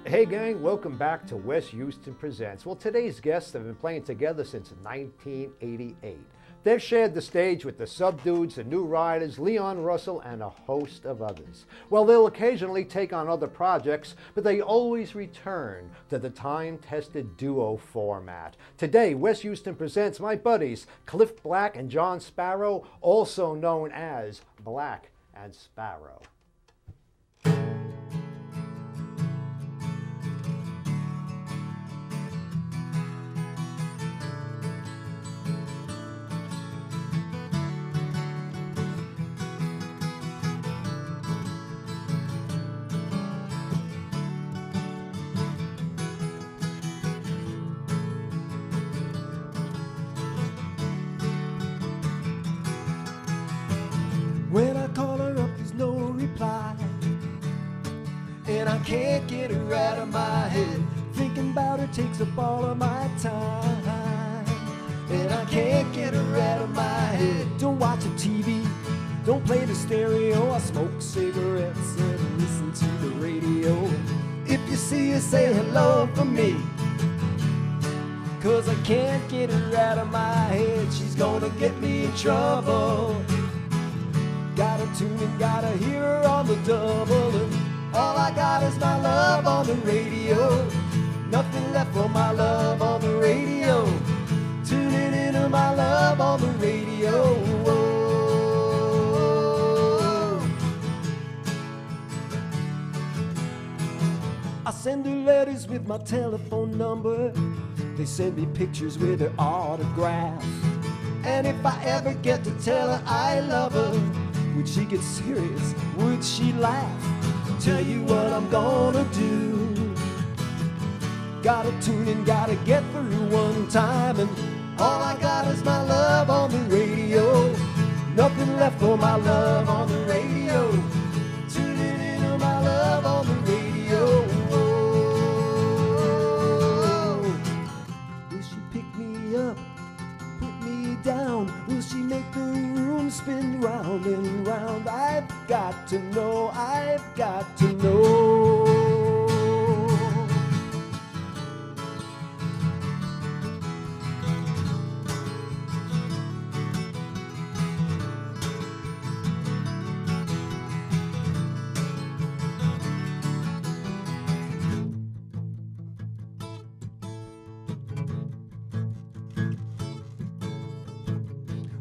Hey gang, welcome back to West Houston Presents. Well, today's guests have been playing together since 1988. They've shared the stage with the Subdudes, the New Riders, Leon Russell, and a host of others. Well, they'll occasionally take on other projects, but they always return to the time-tested duo format. Today, West Houston presents my buddies, Klyph Black and John Sparrow, also known as Black and Sparrow. When I call her up, there's no reply, and I can't get her out of my head. Thinking about her takes up all of my time, and I can't get her out of my head. Don't watch the TV, don't play the stereo. I smoke cigarettes and listen to the radio. If you see her, say hello for me, 'cause I can't get her out of my head. She's gonna get me in trouble. Gotta tune in, gotta hear her on the double, and all I got is my love on the radio. Nothing left for my love on the radio. Tuning into my love on the radio. Whoa. I send her letters with my telephone number. They send me pictures with her autograph. And if I ever get to tell her I love her, would she get serious? Would she laugh? Tell you what I'm gonna do. Gotta tune in, gotta get through one time, and all I got is my love on the radio. Nothing left for my love on the radio. Tuning into my love on the radio. Whoa. Will she pick me up? Put me down? Will she make the room spin round and round? I've got to know, I've got to know.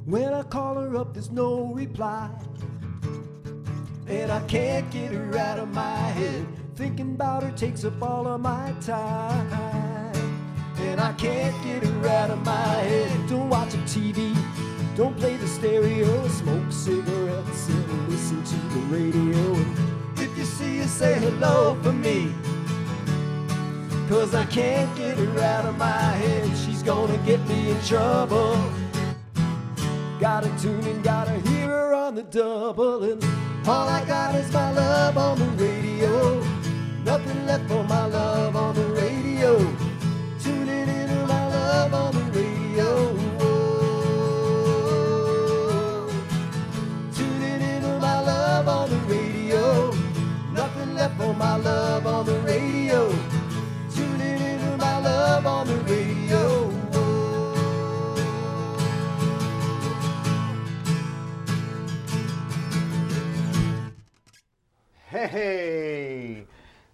When I call her up, there's no reply, and I can't get her out of my head. Thinking about her takes up all of my time, and I can't get her out of my head. Don't watch the TV, don't play the stereo. Smoke cigarettes and listen to the radio. If you see her, say hello for me, 'cause I can't get her out of my head. She's gonna get me in trouble. Gotta tune in, gotta hear her on the double, and all I got is my love on the radio. Nothing left for my love on the radio. Tuning into my love on the radio. Whoa. Tuning into my love on the radio. Nothing left for my love on the radio. Tuning into my love on the radio. Hey,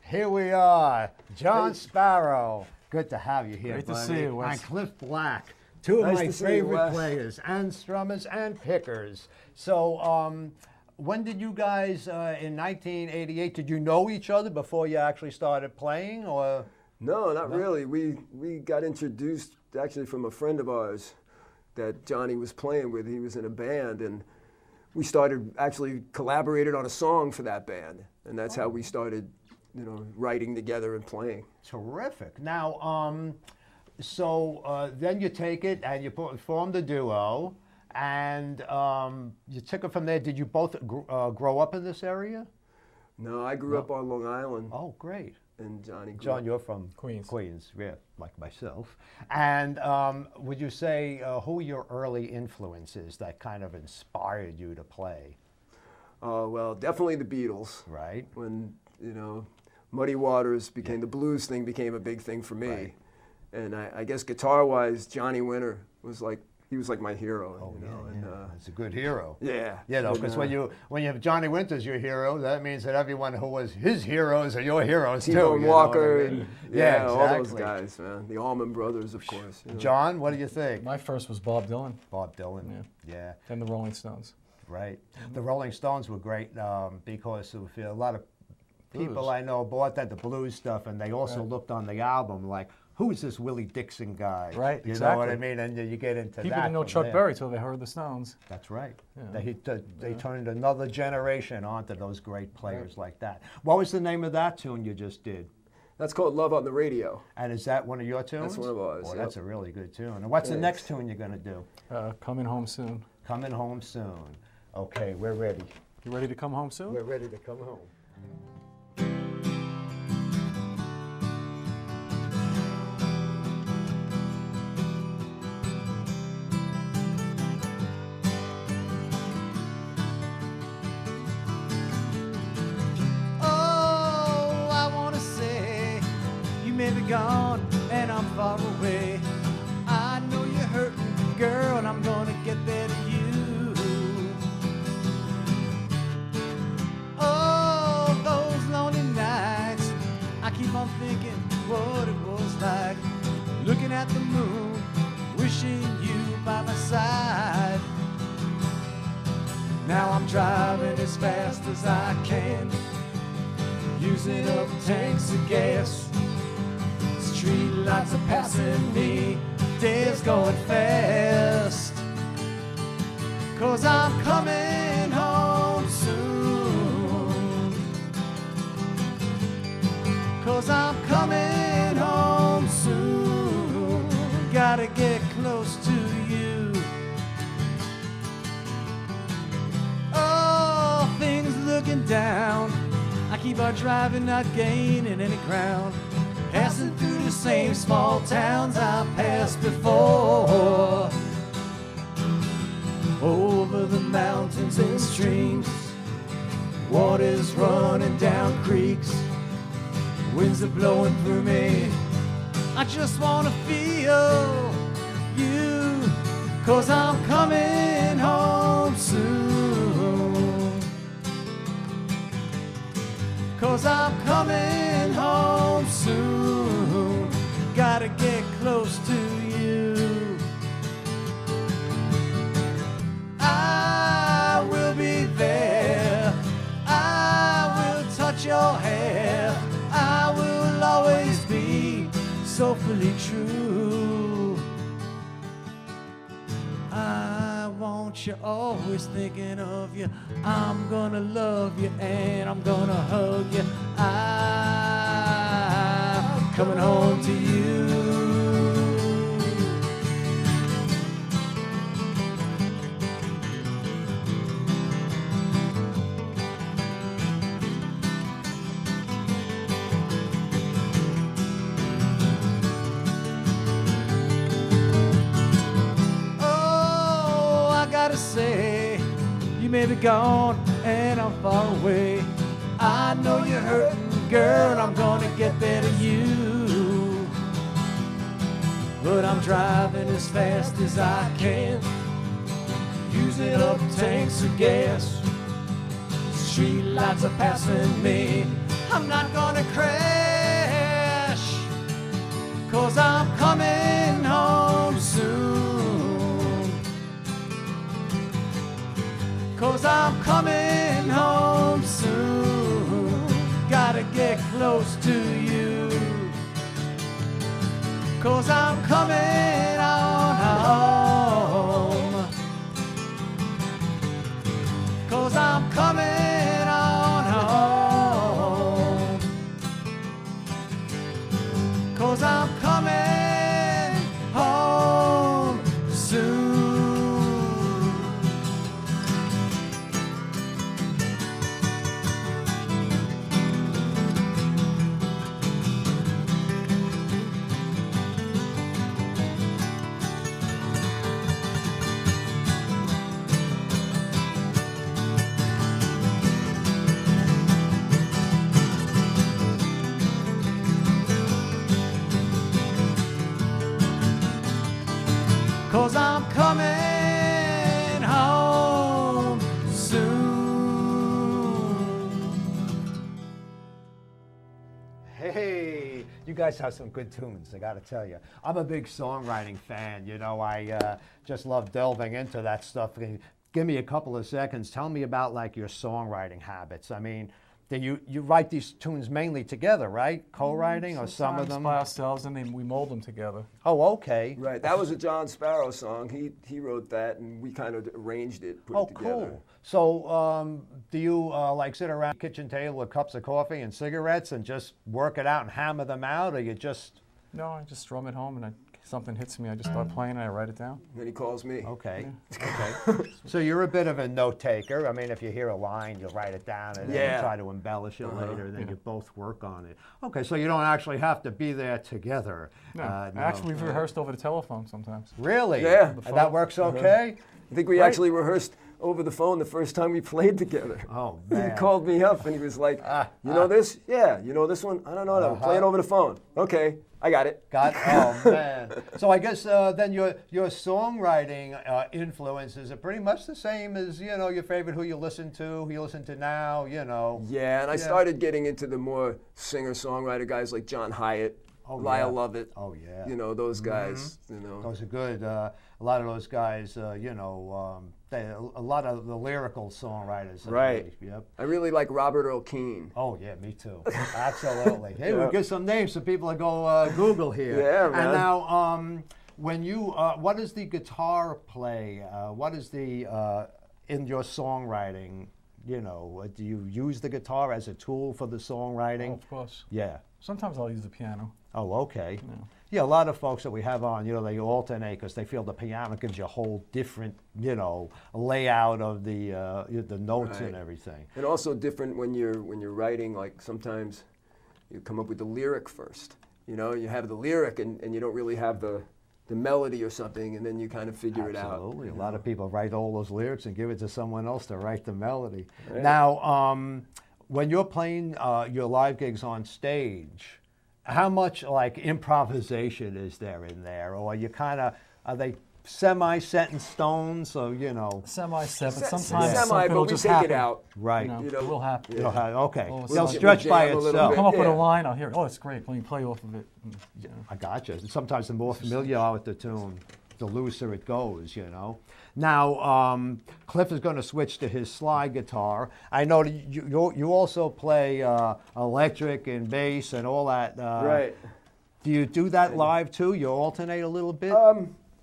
here we are, John Sparrow. Good to have you here, Great to buddy. see you, Wes. And Klyph Black, two of Nice my to see you, favorite Wes. players, and strummers and pickers. So, when did you guys, in 1988, did you know each other before you actually started playing, or? No, not really. We got introduced actually from a friend of ours that Johnny was playing with. He was in a band, and we started actually collaborated on a song for that band, and that's how we started, writing together and playing. Terrific. Now, then you take it and you form the duo, and you took it from there. Did you both grow up in this area? No, I grew up on Long Island, Oh, great. and Johnny grew John, up. you're from Queens. Queens, yeah, like myself. And would you say who were your early influences that kind of inspired you to play? Well, definitely the Beatles. Right. When, Muddy Waters became, the blues thing became a big thing for me. Right. And I guess guitar-wise, Johnny Winter was like, he was like my hero. Oh, you know, yeah. It's a good hero. Yeah. You know, because when you have Johnny Winters your hero, that means that everyone who was his heroes are your heroes too. T-Bone you know Walker, what I mean? and Yeah, all those exactly. guys, man. The Allman Brothers, of course. You know. John, what do you think? My first was Bob Dylan, Bob Dylan. Yeah. then the Rolling Stones. Right. The Rolling Stones were great because of a lot of people Blues. I know bought that, the blues stuff, and they also looked on the album like, who's this Willie Dixon guy? Right, You know what I exactly. mean? And you get into that. People didn't know from Chuck there. Berry till they heard the Stones. That's right. Yeah. They turned another generation onto those great players like that. What was the name of that tune you just did? That's called Love on the Radio. And is that one of your tunes? That's one of ours, Oh, yep. that's a really good tune. And what's the next tune you're going to do? Coming home soon. Coming Home Soon. Okay, we're ready. You ready to come home soon? We're ready to come home. Oh, I wanna say you may be gone and I'm far away. I know you're hurting, girl, and I'm gonna get there to you. Oh, those lonely nights, I keep on thinking what it was like, looking at the moon, wishing you by my side. Now I'm driving as fast as I can, using up tanks of gas. Street lights are passing me, days going fast. 'Cause I'm coming home soon. 'Cause I'm coming home soon. Gotta get close to you. Oh, things looking down. I keep on driving, not gaining any ground. Passing through the same small towns I passed before. Over the mountains and streams, water's running down creeks, winds are blowing through me. I just wanna feel you, 'cause I'm coming home soon. 'Cause I'm coming home soon. Gotta get close to you. I will be there. I will touch your hair. I will always be so fully true. I want you, always thinking of you. I'm gonna love you and I'm gonna hug you. I'm coming home to you. Oh, I gotta say, you may be gone and I'm far away. I know you're hurting, girl, I'm gonna get there to you. But I'm driving as fast as I can, using up tanks of gas. Street lights are passing me. I'm not gonna crash, 'cause I'm coming home soon. 'Cause I'm coming home soon. Gotta get close to you. 'Cause I'm coming on home. 'Cause I'm coming on home. 'Cause I'm coming home soon. You guys have some good tunes, I got to tell you. I'm a big songwriting fan. You know, I just love delving into that stuff. Give me a couple of seconds. Tell me about like your songwriting habits. I mean, then you write these tunes mainly together, right? Co-writing or some of Sometimes them? by ourselves, and then we mold them together. Oh, okay. Right, that was a John Sparrow song. He wrote that, and we kind of arranged it, put Oh, it together. cool. So, do you like sit around the kitchen table with cups of coffee and cigarettes and just work it out and hammer them out, or you just? No, I just strum at home, and something hits me, I just start playing, and I write it down. Then he calls me. Okay. Okay. So you're a bit of a note taker. I mean, if you hear a line, you'll write it down and then Yeah. you try to embellish it later, and then you both work on it. Okay, so you don't actually have to be there together. No, No. actually, we've rehearsed over the telephone sometimes. Really? Yeah. And that works okay? I think we Right. actually rehearsed over the phone the first time we played together. Oh, He man. called me up and he was like, "You know this? Yeah. You know this one? I don't know that. Play it over the phone. Okay, I got it." Oh, man. So I guess then your songwriting influences are pretty much the same as, you know, your favorite, who you listen to now, you know. Yeah, and I started getting into the more singer-songwriter guys like John Hyatt, Lyle yeah. Lovett. Oh, yeah. You know, those guys, you know. Those are good. A lot of those guys, you know, a lot of the lyrical songwriters. Right. Yep. I really like Robert Earl Keen. Oh, yeah, me too. Absolutely. Hey, Yeah. we'll get some names so people to go Google here. Yeah, man. And now, when you, what does the guitar play? What is the, in your songwriting, you know, do you use the guitar as a tool for the songwriting? Oh, of course. Yeah. Sometimes I'll use the piano. Oh, okay. Yeah, a lot of folks that we have on, you know, they alternate because they feel the piano gives you a whole different, you know, layout of the notes and Right. everything. And also different when you're writing, like sometimes you come up with the lyric first. You know, you have the lyric and you don't really have the melody or something, and then you kind of figure it out. Absolutely. A you lot know? of people write all those lyrics and give it to someone else to write the melody. Right. Now, when you're playing your live gigs on stage, how much like improvisation is there in there? Or you kind of, are they semi-set in stone, so, you know? Semi-set, but Se- sometimes semi, something but will we just take happen. it out. Right. You know, You know, it will happen. You'll have- okay. Oh, They'll so- stretch by Jam a little itself. bit. Come up with a Yeah. line, I'll hear, oh, it's great. Let me play off of it. You know. I gotcha. Sometimes the more familiar you are with the tune, the looser it goes, you know. Now, Klyph is going to switch to his slide guitar. I know that you also play electric and bass and all that. Right. Do you do that live too? You alternate a little bit?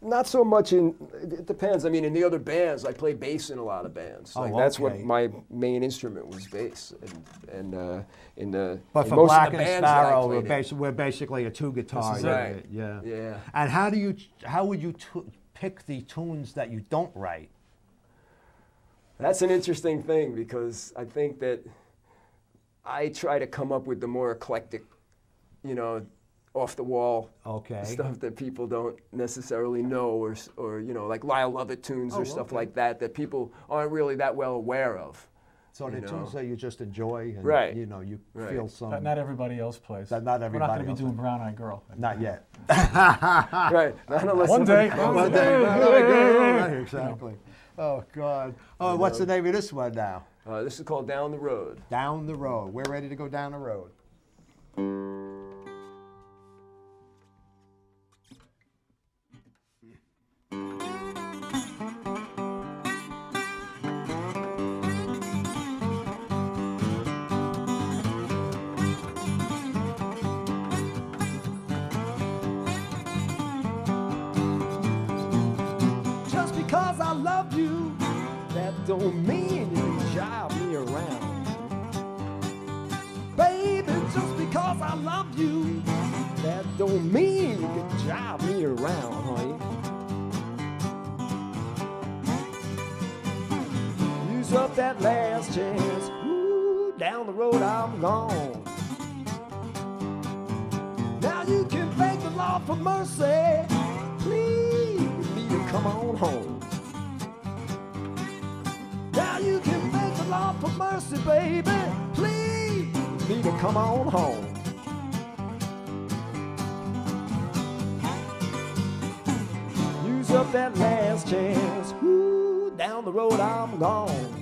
Not so much in, it depends. I mean, in the other bands, I play bass in a lot of bands. Oh, Like that's what okay. my main instrument was bass. And in the But in for most Black of the and bands that I Sparrow, played in. we're basically a two-guitar This is unit. right. Yeah. Yeah. And how would you pick the tunes that you don't write? That's an interesting thing because I think that I try to come up with the more eclectic, you know, off the wall Okay. stuff that people don't necessarily know, or you know, like Lyle Lovett tunes or stuff okay. like that people aren't really that well aware of. So the You know. tunes that you just enjoy and Right. you know, you Right. feel some. That not everybody else plays. That not We're not everybody going to else be doing Brown Eyed Girl. Not yet. Right. Not unless One day. One day, right, exactly. Oh, God. Oh, what's the name of this one now? This is called Down the Road. Down the Road. We're ready to go down the road. Just because I love you, that don't mean you can drive me around. Baby, just because I love you, that don't mean you can drive me around, honey. Use up that last chance. Ooh, down the road I'm gone. Now you can beg the Lord for mercy. Please me to come on home. Now you can beg the Lord for mercy, baby. Please me to come on home. Use up that last chance. Ooh, down the road I'm gone.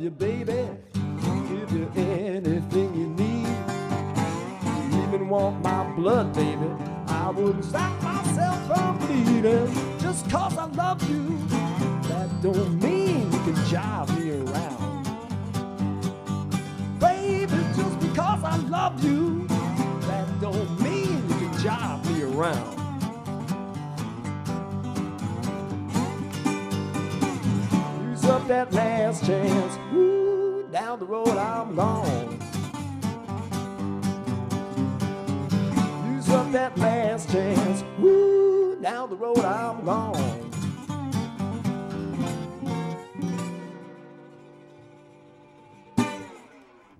you, baby. Give you anything you need. You even want my blood, baby. I wouldn't stop myself from bleeding. Just 'cause I love you, that don't mean you can jive me around. Baby, just because I love you, that don't mean you can jive me around. Use up that last chance. Woo, down the road I'm gone. Use up that last chance. Woo, down the road I'm gone.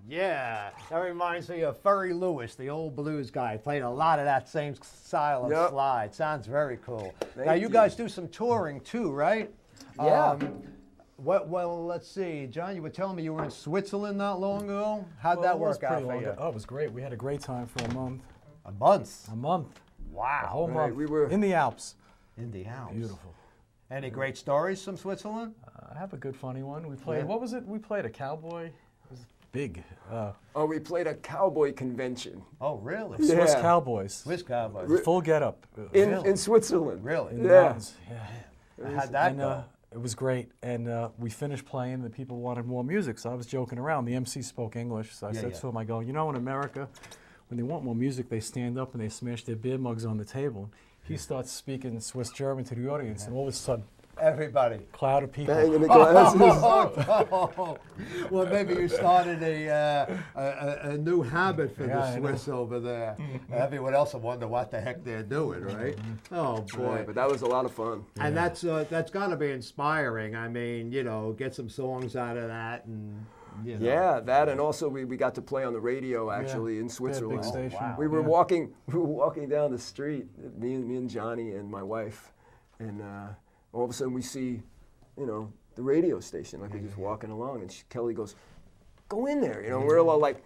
Yeah, that reminds me of Ferry Lewis, the old blues guy. Played a lot of that same style of Yep. slide. Sounds very cool. Thank Now, you you. guys do some touring too, right? Yeah. Well, let's see. John, you were telling me you were in Switzerland not long ago. How'd that Well, it was work out pretty for long you? ago. Oh, it was great. We had a great time for a month. A month. A month. A Wow. whole Right, month. we were- in the Alps. In the house. Beautiful. Any great stories from Switzerland? I have a good funny one. We played, Yeah. what was it? We played a cowboy. It was big. Oh, we played a cowboy convention Oh, really? Yeah. Swiss Cowboys. Swiss Cowboys. Full getup. in Switzerland. Really? In the Yeah. mountains. Yeah. How'd that And, go? it was great. And we finished playing. The people wanted more music, so I was joking around. The MC spoke English, so I said yeah. to him, I go, you know, in America, when they want more music, they stand up and they smash their beer mugs on the table. He starts speaking Swiss German to the audience, and all of a sudden, Everybody. cloud of people. Banging the glasses. Oh, well, maybe you started a new habit for Yeah, I the know. Swiss over there. Everyone else will wonder what the heck they're doing, right? Oh boy! Right, but that was a lot of fun. And that's got to be inspiring. I mean, you know, get some songs out of that, and you know. Yeah, that, and also we got to play on the radio actually in They had a Switzerland. big station. wow. We were Yeah. walking down the street, me and Johnny and my wife, and all of a sudden we see, you know, the radio station. Like we're just walking along, and Kelly goes, "Go in there," you know. And we're all like,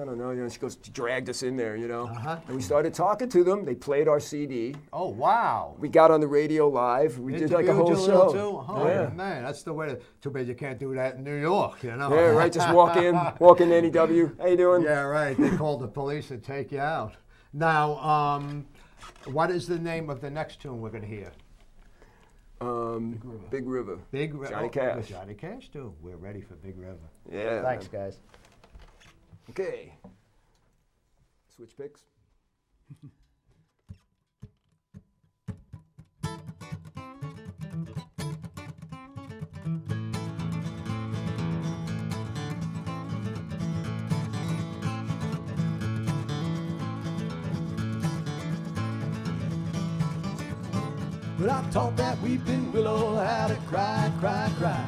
"I don't know," you know. She goes, dragged us in there, you know. And we started talking to them. They played our CD. Oh wow! We got on the radio live. We did like a whole Interviewed you show. little too? Oh Yeah. man, that's the way. Too bad you can't do that in New York, you know. Yeah, right. Just walk in NEW. How you doing? Yeah, right. They called the police to take you out. Now, what is the name of the next tune we're going to hear? Big River. Big River. Johnny Cash. Johnny Cash, too. We're ready for Big River. Yeah. Thanks, guys. Okay. Switch picks. But I taught that weeping willow how to cry, cry, cry.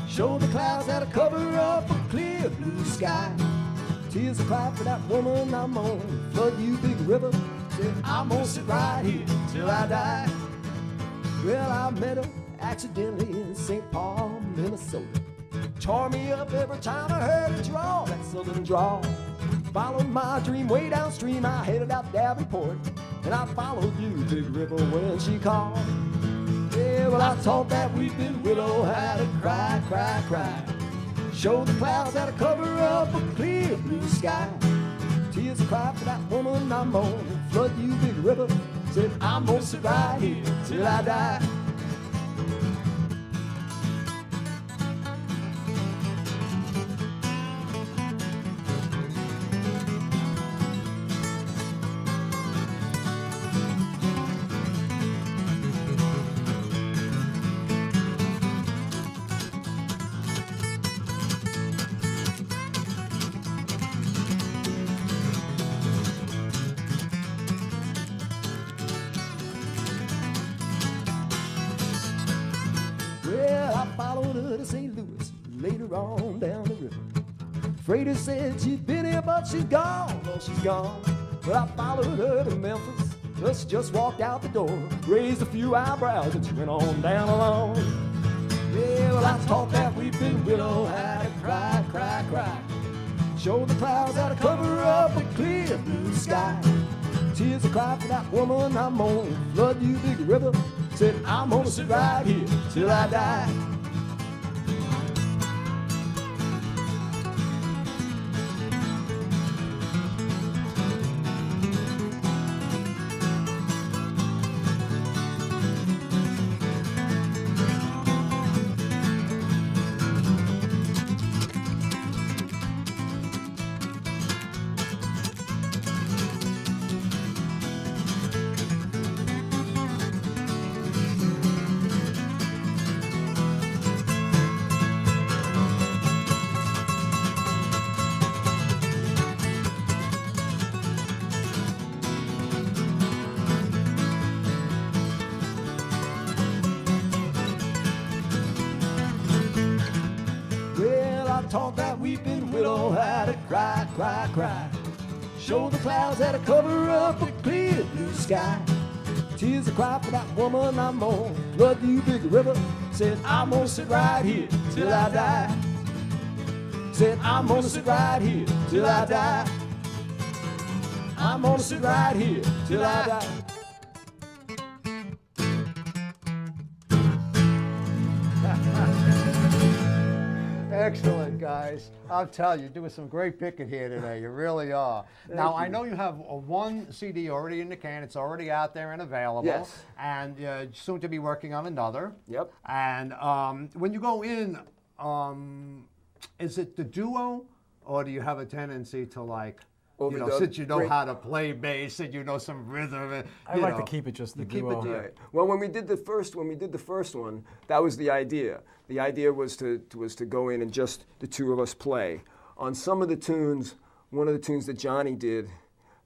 Show the clouds how to cover up a clear blue sky. Tears of cry for that woman I'm on. Flood you, big river. Said I'm gonna sit right here till I die. Well, I met her accidentally in St. Paul, Minnesota. Tore me up every time I heard her draw, that southern drawl. Followed my dream way downstream, I headed out Davenport. And I followed you, big river, when she called. Yeah, well, I taught that weeping willow how to cry, cry, cry. Show the clouds how to cover up a clear blue sky. Tears of cry for that woman I'm on. Flood you, big river. Said I'm gonna sit right here till I die. Well, I followed her to St. Louis, later on down the river. Freighter said she'd been here, but she's gone, oh, she's gone. But I followed her to Memphis, well, she just walked out the door, raised a few eyebrows, and she went on down along. Yeah, well, I taught that weeping willow how to cry, cry, cry. Show the clouds how to cover up a clear blue sky. Tears of cry for that woman I'm on. Flood you, big river. Said I'm gonna sit right here till I die. Talk that weeping willow had to cry, cry, cry. Show the clouds had to cover up a clear blue sky. Tears I cry for that woman I'm gonna flood you big river. Said I'm gonna sit right here till I die. Said I'm gonna sit right here till I die. I'm gonna sit right here till I die. Excellent, guys. I'll tell you, you're doing some great picking here today. You really are. Now, I know you have one CD already in the can. It's already out there and available. Yes. And soon to be working on another. Yep. And when you go in, is it the duo, or do you have a tendency to like, you know, Overdub. since you know Great. how to play bass and you know some rhythm, and, I you like to know, keep it just the you keep duo. it, Right. Well, when we did the first one, that was the idea. The idea was to go in and just the two of us play. On some of the tunes, one of the tunes that Johnny did,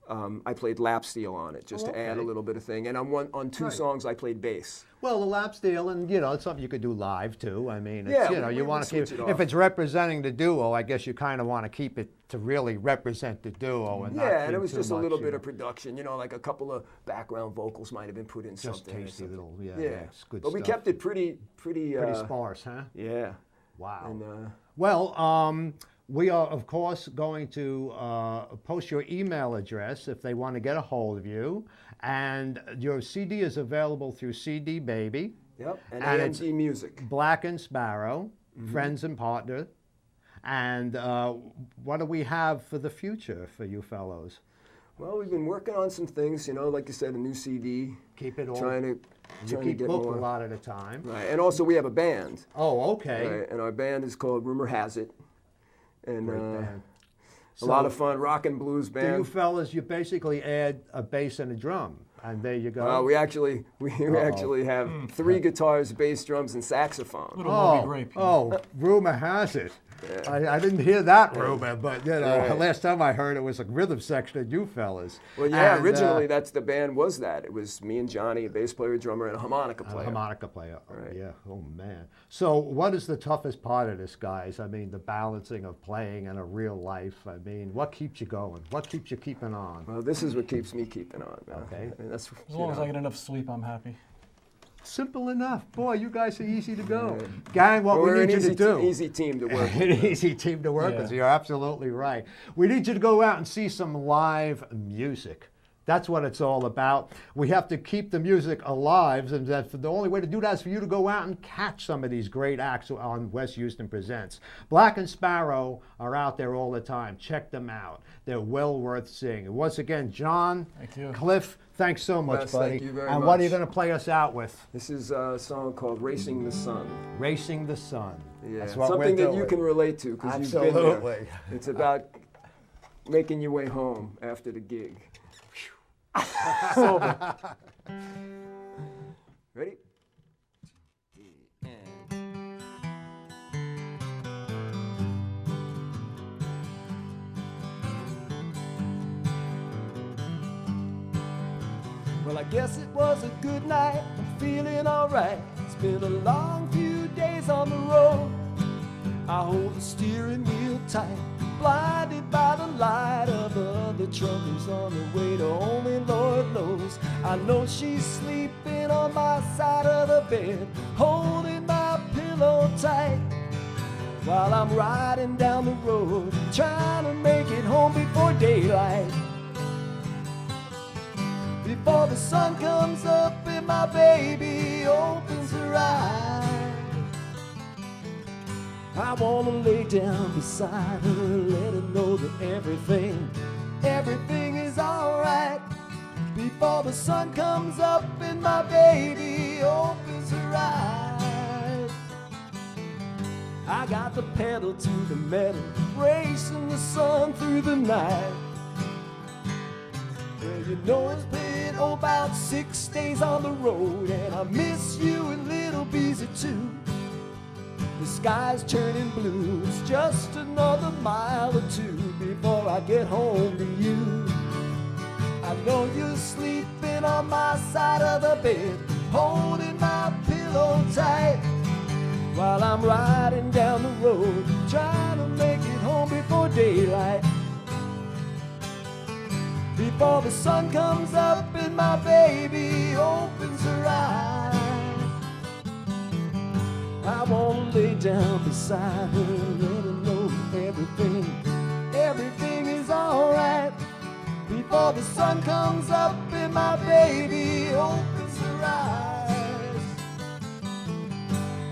I played lap steel on it just to add a Okay. little bit of thing. And on two Right. songs, I played bass. Well, the lap steel, and you know, it's something you could do live too. I mean, it's, Yeah, you know, we you would want to keep switch it if off. it's representing the duo. I guess you kind of want to keep it to really represent the duo, and not Yeah, and do it was too just a much, little you bit know, of production, you know, like a couple of background vocals might have been put in just something. or tasty something. little, yeah, Yeah, it's good but we stuff. kept it pretty pretty sparse, huh? Yeah. Wow. And Well, we are, of course, going to post your email address if they want to get a hold of you. And your CD is available through CD Baby, yep, and And it's AMG Music. Black and Sparrow, Friends and Partner. And what do we have for the future for you fellows? Well, we've been working on some things, you know, like you said, a new CD. Keep it all. Trying to You keep get booked more. a lot at a time. Right, and also we have a band. Oh, okay. Right, and our band is called Rumor Has It, and Great band. a lot So, of fun rock and blues Do you band. fellas, you basically add a bass and a drum, and there you go. We actually have 3 guitars, bass, drums, and saxophone. Little movie great. Rumor has it. I didn't hear that rumor, but you know, Right. last time I heard it was a rhythm section of you fellas. Well, yeah, And, originally that's the band was that. It was me and Johnny, a bass player, drummer, and a harmonica a player. harmonica player. Oh, Right. yeah. Oh man. So, what is the toughest part of this, guys? I mean, the balancing of playing and a real life. I mean, what keeps you going? What keeps you keeping on? Well, this is what keeps me keeping on, man. Okay. I mean, that's, As long as I get enough sleep, I'm happy. Simple enough. Boy, you guys are easy to go. Gang, what Well, we we're need an you to do. easy team to work with. An easy team to work with. Yeah. You're absolutely right. We need you to go out and see some live music. That's what it's all about. We have to keep the music alive, and that's the only way to do that is for you to go out and catch some of these great acts on West Houston Presents. Black and Sparrow are out there all the time. Check them out. They're well worth seeing. And once again, John, Thank you. Klyph, thanks so much, Yes, buddy. thank you very and what are you much. going to play us out with? This is a song called Racing the Sun. Racing the Sun. Yeah, That's what something we're that you doing. can relate to because you've been Absolutely. there. It's about making your way home after the gig. Ready? Well, I guess it was a good night. I'm feeling alright. It's been a long few days on the road. I hold the steering wheel tight, blinded by the light of the other truckers on the way to only Lord knows. I know she's sleeping on my side of the bed, holding my pillow tight, while I'm riding down the road, trying to make it home before daylight. Before the sun comes up and my baby opens her eyes, I wanna lay down beside her, let her know that everything is alright. Before the sun comes up and my baby opens her eyes, I got the pedal to the metal, racing the sun through the night. Well, you know it's been about 6 days on the road, and I miss you and little Beezy too. The sky's turning blue, it's just another mile or two before I get home to you. I know you're sleeping on my side of the bed, holding my pillow tight, while I'm riding down the road, trying to make it home before daylight. Before the sun comes up and my baby opens her eyes, I wanna lay down beside her, let her know everything is alright. Before the sun comes up and my baby opens her eyes,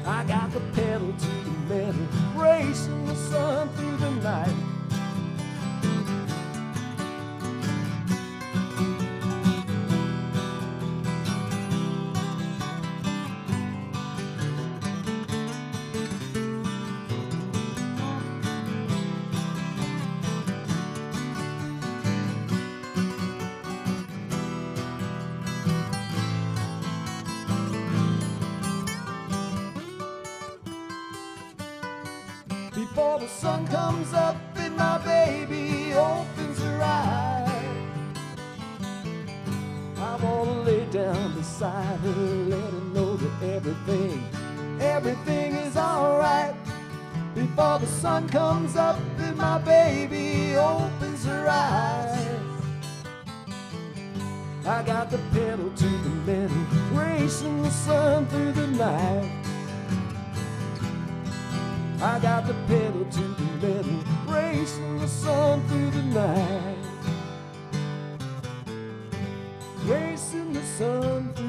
I got the pedal to the metal, racing the sun through the night. Before the sun comes up and my baby opens her eyes, I wanna lay down beside her, let her know that everything is alright. Before the sun comes up and my baby opens her eyes, I got the pedal to the metal, racing the sun through the night. I got the pedal to the metal, racing the sun through the night. Racing the sun through